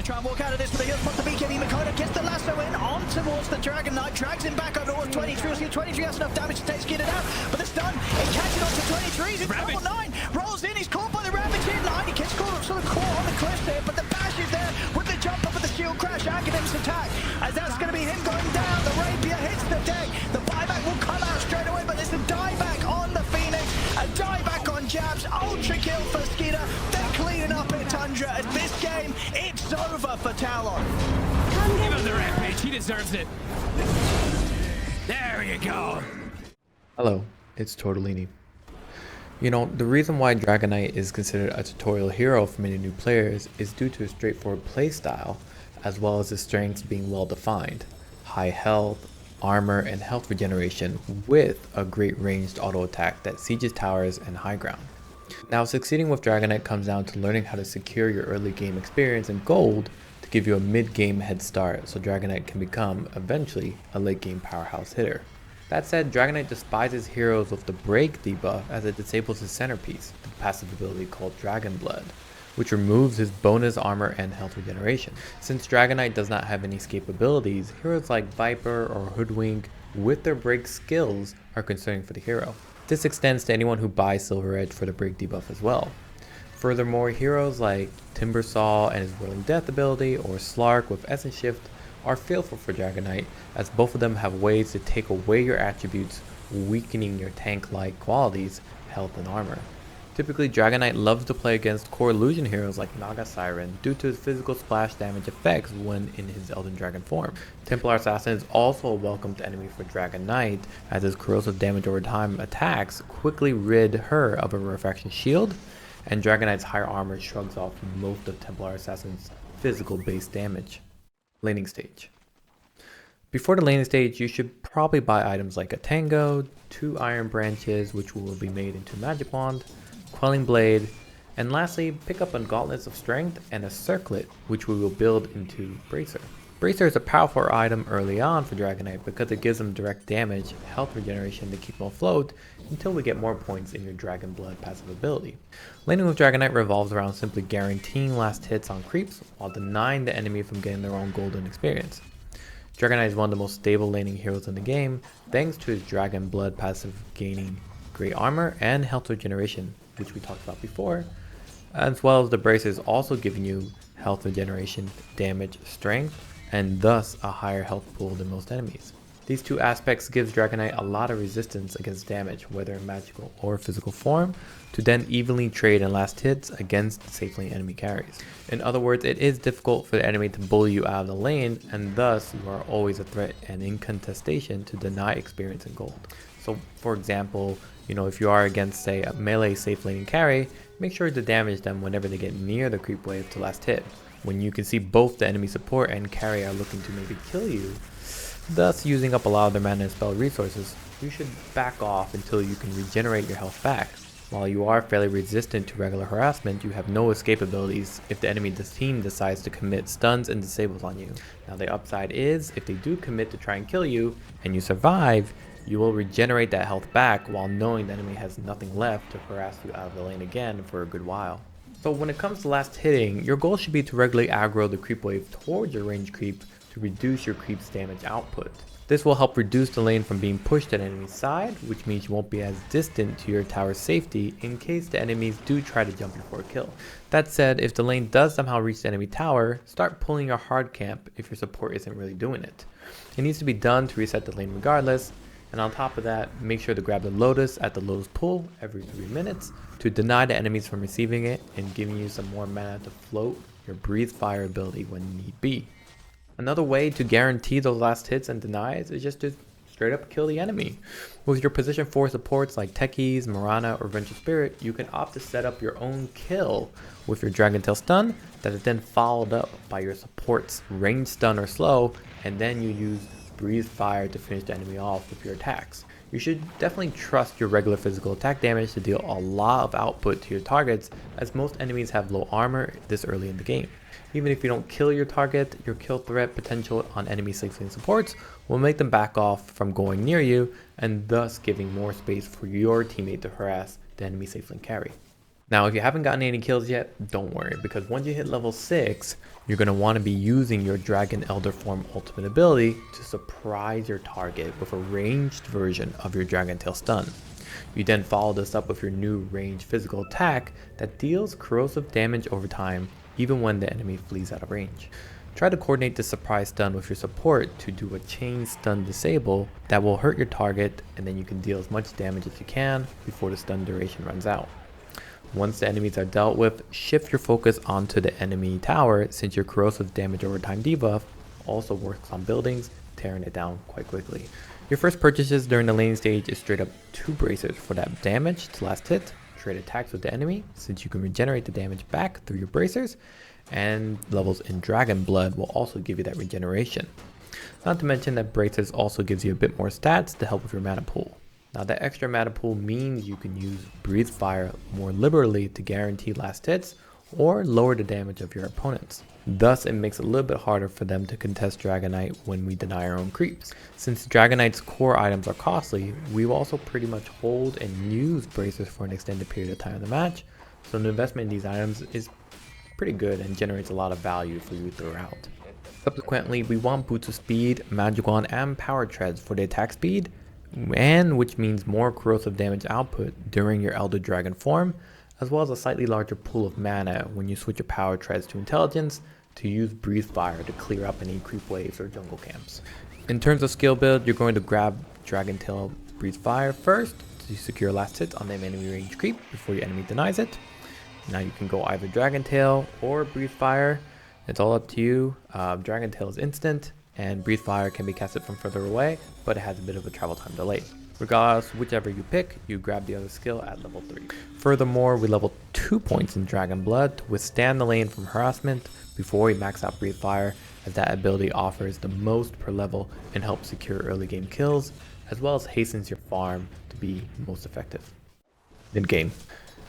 to try and walk out of this, but he'll spot the BKB. Makona gets the lasso in on towards the Dragon Knight, drags him back over towards 23. We'll see if 23 has enough damage to take Skiter down, but the stun, it catches on to 23. He's in trouble. 9 rolls in, he's caught by the Ravage here. 9, he gets caught sort of caught on the cliff there, but the bash is there with the jump up with the shield crash. Akadem's attack, as that's going to be him going down. The Rapier hits the deck. The buyback will come out straight away, but there's a dieback on the Phoenix, a dieback on Jabs, ultra kill for Skiter. They're cleaning up at Tundra, as this game, it's over for Talon. Give him the rampage, he deserves it. There you go. Hello, it's Torte. You know, the reason why Dragon Knight is considered a tutorial hero for many new players is due to his straightforward playstyle, as well as his strengths being well defined. High health, armor, and health regeneration with a great ranged auto attack that sieges towers and high ground. Now, succeeding with Dragon Knight comes down to learning how to secure your early game experience and gold to give you a mid-game head start so Dragon Knight can become, eventually, a late-game powerhouse hitter. That said, Dragon Knight despises heroes with the break debuff as it disables his centerpiece, the passive ability called Dragon Blood, which removes his bonus armor and health regeneration. Since Dragon Knight does not have any escape abilities, heroes like Viper or Hoodwink with their break skills are concerning for the hero. This extends to anyone who buys Silver Edge for the break debuff as well. Furthermore, heroes like Timbersaw and his Whirling Death ability or Slark with Essence Shift are faithful for Dragon Knight, as both of them have ways to take away your attributes, weakening your tank-like qualities, health and armor. Typically, Dragon Knight loves to play against core illusion heroes like Naga Siren due to his physical splash damage effects when in his Elden Dragon form. Templar Assassin is also a welcomed enemy for Dragon Knight, as his corrosive damage over time attacks quickly rid her of a refraction shield, and Dragon Knight's higher armor shrugs off most of Templar Assassin's physical base damage. Laning stage. Before the laning stage, you should probably buy items like a Tango, 2 Iron Branches which will be made into Magic Wand, Quelling Blade, and lastly pick up a Gauntlets of Strength and a Circlet which we will build into Bracer. Bracer is a powerful item early on for Dragon Knight because it gives him direct damage, health regeneration to keep him afloat until we get more points in your Dragon Blood passive ability. Laning with Dragon Knight revolves around simply guaranteeing last hits on creeps while denying the enemy from getting their own golden experience. Dragon Knight is one of the most stable laning heroes in the game thanks to his Dragon Blood passive gaining great armor and health regeneration, which we talked about before, as well as the braces also giving you health regeneration, damage, strength, and thus a higher health pool than most enemies. These two aspects gives Dragon Knight a lot of resistance against damage, whether in magical or physical form, to then evenly trade and last hits against safe lane enemy carries. In other words, it is difficult for the enemy to bully you out of the lane, and thus you are always a threat and in contestation to deny experience and gold. So for example, if you are against say a melee safe lane carry, make sure to damage them whenever they get near the creep wave to last hit. When you can see both the enemy support and carry are looking to maybe kill you, thus using up a lot of their mana and spell resources, you should back off until you can regenerate your health back. While you are fairly resistant to regular harassment, you have no escape abilities if the enemy team decides to commit stuns and disables on you. Now the upside is, if they do commit to try and kill you, and you survive, you will regenerate that health back while knowing the enemy has nothing left to harass you out of the lane again for a good while. So when it comes to last hitting, your goal should be to regularly aggro the creep wave towards your ranged creep to reduce your creep's damage output. This will help reduce the lane from being pushed to the enemy's side, which means you won't be as distant to your tower's safety in case the enemies do try to jump you for a kill. That said, if the lane does somehow reach the enemy tower, start pulling your hard camp if your support isn't really doing it. It needs to be done to reset the lane regardless, and on top of that, make sure to grab the Lotus at the Lotus pool every 3 minutes to deny the enemies from receiving it and giving you some more mana to float your Breathe Fire ability when need be. Another way to guarantee those last hits and denies is just to straight up kill the enemy. With your position 4 supports like Techies, Mirana, or Venture Spirit, you can opt to set up your own kill with your Dragon Tail stun that is then followed up by your support's range stun or slow, and then you use Breathe Fire to finish the enemy off with your attacks. You should definitely trust your regular physical attack damage to deal a lot of output to your targets, as most enemies have low armor this early in the game. Even if you don't kill your target, your kill threat potential on enemy safe lane supports will make them back off from going near you, and thus giving more space for your teammate to harass the enemy safe lane carry. Now, if you haven't gotten any kills yet, don't worry, because once you hit level 6, you're going to want to be using your Dragon Elder Form ultimate ability to surprise your target with a ranged version of your Dragon Tail stun. You then follow this up with your new ranged physical attack that deals corrosive damage over time, even when the enemy flees out of range. Try to coordinate this surprise stun with your support to do a chain stun disable that will hurt your target, and then you can deal as much damage as you can before the stun duration runs out. Once the enemies are dealt with, shift your focus onto the enemy tower, since your corrosive damage over time debuff also works on buildings, tearing it down quite quickly. Your first purchases during the laning stage is straight up 2 bracers for that damage to last hit, trade attacks with the enemy since you can regenerate the damage back through your bracers, and levels in Dragon Blood will also give you that regeneration. Not to mention that bracers also gives you a bit more stats to help with your mana pool. Now that extra mana pool means you can use Breathe Fire more liberally to guarantee last hits or lower the damage of your opponents. Thus, it makes it a little bit harder for them to contest Dragonite when we deny our own creeps. Since Dragonite's core items are costly, we will also pretty much hold and use bracers for an extended period of time in the match, so the investment in these items is pretty good and generates a lot of value for you throughout. Subsequently, we want Boots of Speed, Magic Wand, and Power Treads for the attack speed, and which means more corrosive damage output during your Elder Dragon form, as well as a slightly larger pool of mana when you switch your Power Treads to Intelligence to use Breathe Fire to clear up any creep waves or jungle camps. In terms of skill build, you're going to grab Dragon Tail Breathe Fire first to secure last hits on the enemy range creep before your enemy denies it. Now you can go either Dragon Tail or Breathe Fire. It's all up to you. Dragon Tail is instant, and Breathe Fire can be casted from further away, but it has a bit of a travel time delay. Regardless, whichever you pick, you grab the other skill at level 3. Furthermore, we level 2 points in Dragon Blood to withstand the lane from harassment before we max out Breathe Fire, as that ability offers the most per level and helps secure early game kills, as well as hastens your farm to be most effective. Mid game.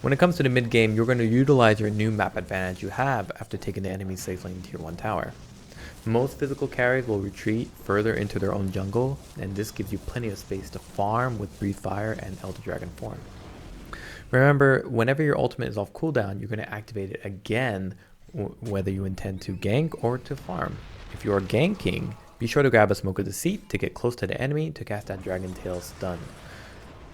When it comes to the mid game, you're going to utilize your new map advantage you have after taking the enemy safe lane tier 1 tower. Most physical carries will retreat further into their own jungle, and this gives you plenty of space to farm with Breathe Fire and Elder Dragon form. Remember, whenever your ultimate is off cooldown, you're going to activate it again, whether you intend to gank or to farm. If you are ganking, be sure to grab a Smoke of Deceit to get close to the enemy to cast that Dragon Tail stun.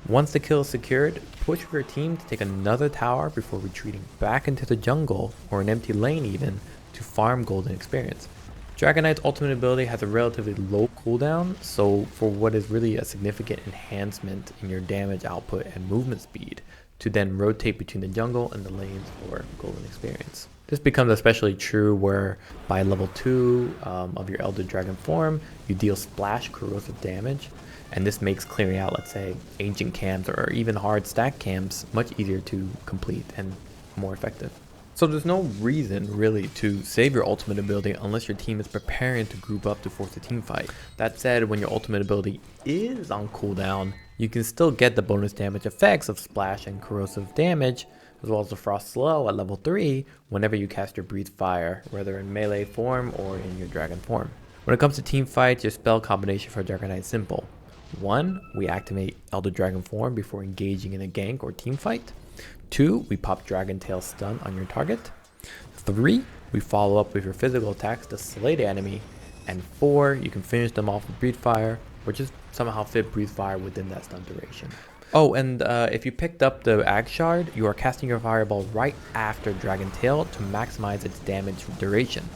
Once the kill is secured, push for your team to take another tower before retreating back into the jungle, or an empty lane even, to farm golden experience. Dragonite's ultimate ability has a relatively low cooldown, so for what is really a significant enhancement in your damage output and movement speed, to then rotate between the jungle and the lanes for golden experience. This becomes especially true where by level 2 of your Elder Dragon form, you deal splash corrosive damage, and this makes clearing out, let's say, ancient camps or even hard stack camps much easier to complete and more effective. So there's no reason really to save your ultimate ability unless your team is preparing to group up to force a team fight. That said, when your ultimate ability is on cooldown, you can still get the bonus damage effects of splash and corrosive damage, as well as the Frost Slow at level 3 whenever you cast your Breathe Fire, whether in melee form or in your dragon form. When it comes to team fights, your spell combination for Dragonite is simple. 1, we activate Elder Dragon form before engaging in a gank or team fight. 2, we pop Dragon Tail stun on your target. 3, we follow up with your physical attacks to slay the enemy. And 4, you can finish them off with Breathe Fire, or just somehow fit Breathe Fire within that stun duration. Oh, and if you picked up the Ag Shard, you are casting your Fireball right after Dragon Tail to maximize its damage duration.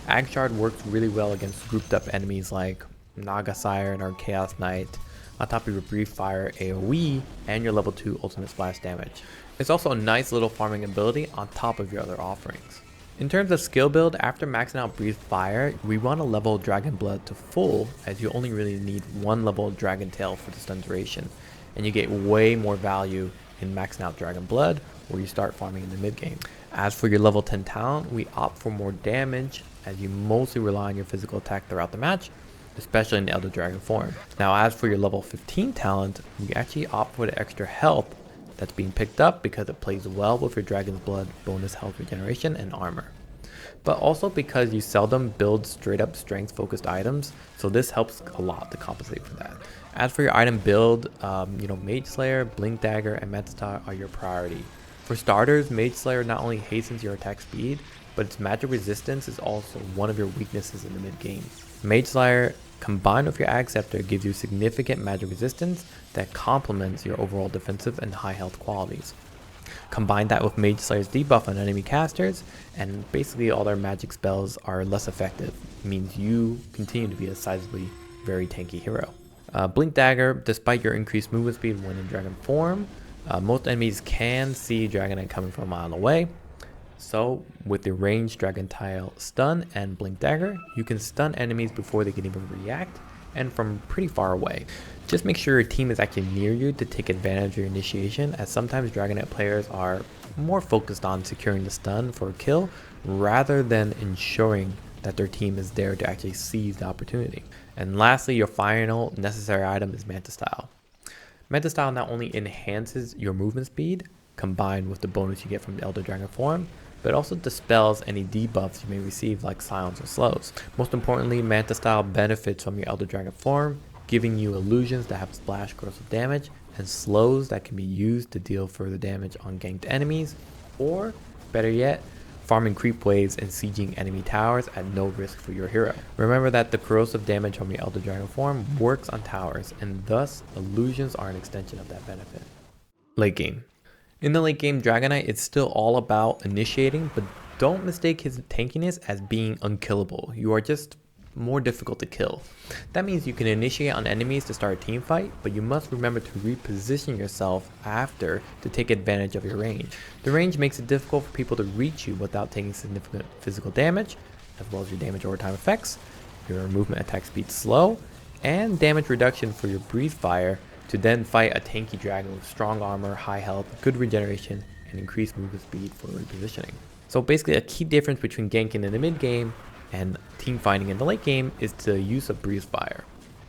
Ag Shard works really well against grouped up enemies like Naga Siren or Chaos Knight, on top of your Breathe Fire AoE and your level 2 ultimate splash damage. It's also a nice little farming ability on top of your other offerings. In terms of skill build, after maxing out Breathe Fire, we want to level Dragon Blood to full, as you only really need 1 level of Dragon Tail for the stun duration, and you get way more value in maxing out Dragon Blood, where you start farming in the mid game. As for your level 10 talent, we opt for more damage, as you mostly rely on your physical attack throughout the match, especially in the Elder Dragon form. Now, as for your level 15 talent, we actually opt for the extra health that's being picked up because it plays well with your Dragon's Blood bonus health regeneration and armor. But also because you seldom build straight up strength focused items, so this helps a lot to compensate for that. As for your item build, Mage Slayer, Blink Dagger, and Metastar are your priority. For starters, Mage Slayer not only hastens your attack speed, but its magic resistance is also one of your weaknesses in the mid game. Mage Slayer combined with your Ag Scepter gives you significant magic resistance that complements your overall defensive and high health qualities. Combine that with Mage Slayer's debuff on enemy casters, and basically all their magic spells are less effective. It means you continue to be a sizably very tanky hero. Blink Dagger, despite your increased movement speed when in dragon form, most enemies can see Dragonite coming from a mile away. So with the ranged Dragon Tile Stun and Blink Dagger, you can stun enemies before they can even react, and from pretty far away. Just make sure your team is actually near you to take advantage of your initiation, as sometimes Dragonite players are more focused on securing the stun for a kill rather than ensuring that their team is there to actually seize the opportunity. And lastly, your final necessary item is Manta Style. Manta Style not only enhances your movement speed, combined with the bonus you get from the Elder Dragon form, but also dispels any debuffs you may receive like silence or slows. Most importantly, Manta Style benefits from your Elder Dragon form, giving you illusions that have splash corrosive damage and slows that can be used to deal further damage on ganked enemies, or better yet, farming creep waves and sieging enemy towers at no risk for your hero. Remember that the corrosive damage from your Elder Dragon form works on towers, and thus illusions are an extension of that benefit. Late game. In the late game, Dragonite is still all about initiating, but don't mistake his tankiness as being unkillable. You are just more difficult to kill. That means you can initiate on enemies to start a team fight, but you must remember to reposition yourself after to take advantage of your range. The range makes it difficult for people to reach you without taking significant physical damage, as well as your damage over time effects, your movement attack speed slow, and damage reduction for your breathe fire to then fight a tanky dragon with strong armor, high health, good regeneration, and increased movement speed for repositioning. So basically a key difference between ganking in the mid game and team fighting in the late game is the use of Breeze Fire.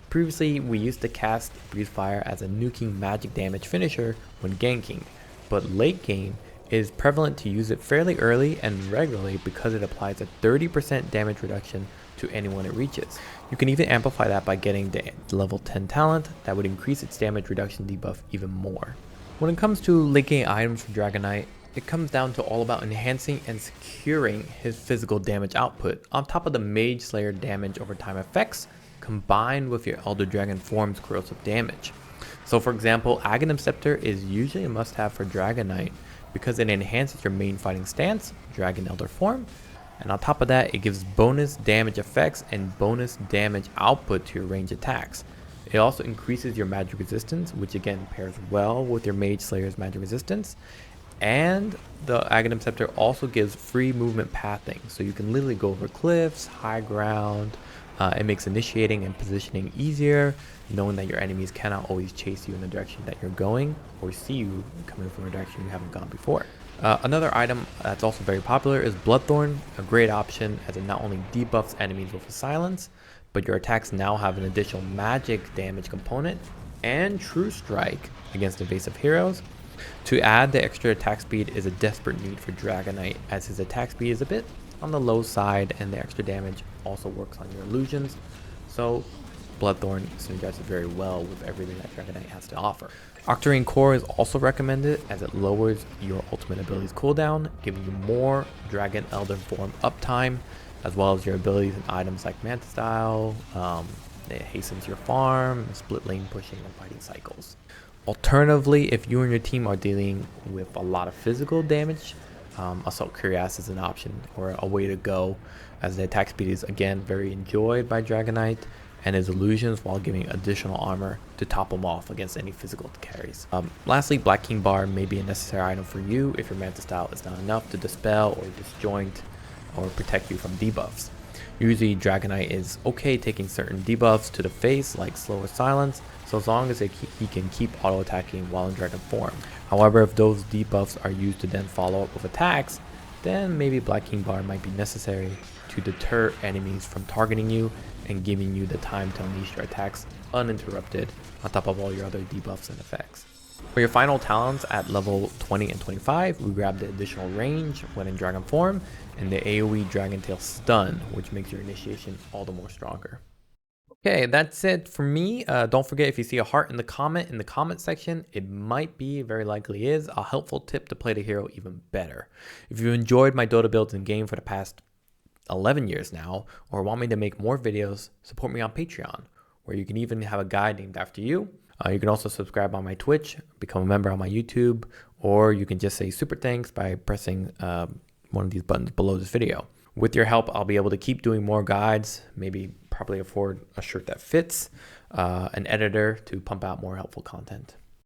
Previously, we used to cast Breeze Fire as a nuking magic damage finisher when ganking, but late game it is prevalent to use it fairly early and regularly because it applies a 30% damage reduction to anyone it reaches. You can even amplify that by getting the level 10 talent that would increase its damage reduction debuff even more. When it comes to late game items for Dragonite, it comes down to all about enhancing and securing his physical damage output on top of the Mage Slayer damage over time effects combined with your Elder Dragon form's corrosive damage. So for example, Aghanim Scepter is usually a must-have for Dragonite because it enhances your main fighting stance, Dragon Elder form, and on top of that it gives bonus damage effects and bonus damage output to your range attacks. It also increases your magic resistance, which again pairs well with your Mage Slayer's magic resistance. And the Aghanim Scepter also gives free movement pathing, so you can literally go over cliffs, high ground. It makes initiating and positioning easier, knowing that your enemies cannot always chase you in the direction that you're going or see you coming from a direction you haven't gone before. Another item that's also very popular is Bloodthorn, a great option as it not only debuffs enemies with a silence, but your attacks now have an additional magic damage component and True Strike against evasive heroes. To add the extra attack speed is a desperate need for Dragonite, as his attack speed is a bit on the low side and the extra damage also works on your illusions, so Bloodthorn synergizes very well with everything that Dragonite has to offer. Octarine Core is also recommended as it lowers your ultimate abilities cooldown, giving you more Dragon Elder form uptime, as well as your abilities and items like Manta Style. It hastens your farm, split lane pushing, and fighting cycles. Alternatively, if you and your team are dealing with a lot of physical damage, Assault Cuirass is an option or a way to go, as the attack speed is again very enjoyed by Dragonite and his illusions while giving additional armor to top him off against any physical carries. Lastly, Black King Bar may be a necessary item for you if your Manta Style is not enough to dispel or disjoint or protect you from debuffs. Usually Dragonite is okay taking certain debuffs to the face like slow or silence, so as long as he can keep auto attacking while in dragon form. However, if those debuffs are used to then follow up with attacks, then maybe Black King Bar might be necessary to deter enemies from targeting you and giving you the time to unleash your attacks uninterrupted on top of all your other debuffs and effects. For your final talents at level 20 and 25, we grab the additional range when in dragon form and the AoE Dragon Tail Stun, which makes your initiation all the more stronger. Okay, that's it for me. Don't forget, if you see a heart in the comment section, it might be, very likely is, a helpful tip to play the hero even better. If you enjoyed my Dota builds in game for the past 11 years now, or want me to make more videos, support me on Patreon, where you can even have a guide named after you. You can also subscribe on my Twitch, become a member on my YouTube, or you can just say super thanks by pressing one of these buttons below this video. With your help, I'll be able to keep doing more guides, maybe probably afford a shirt that fits, an editor to pump out more helpful content.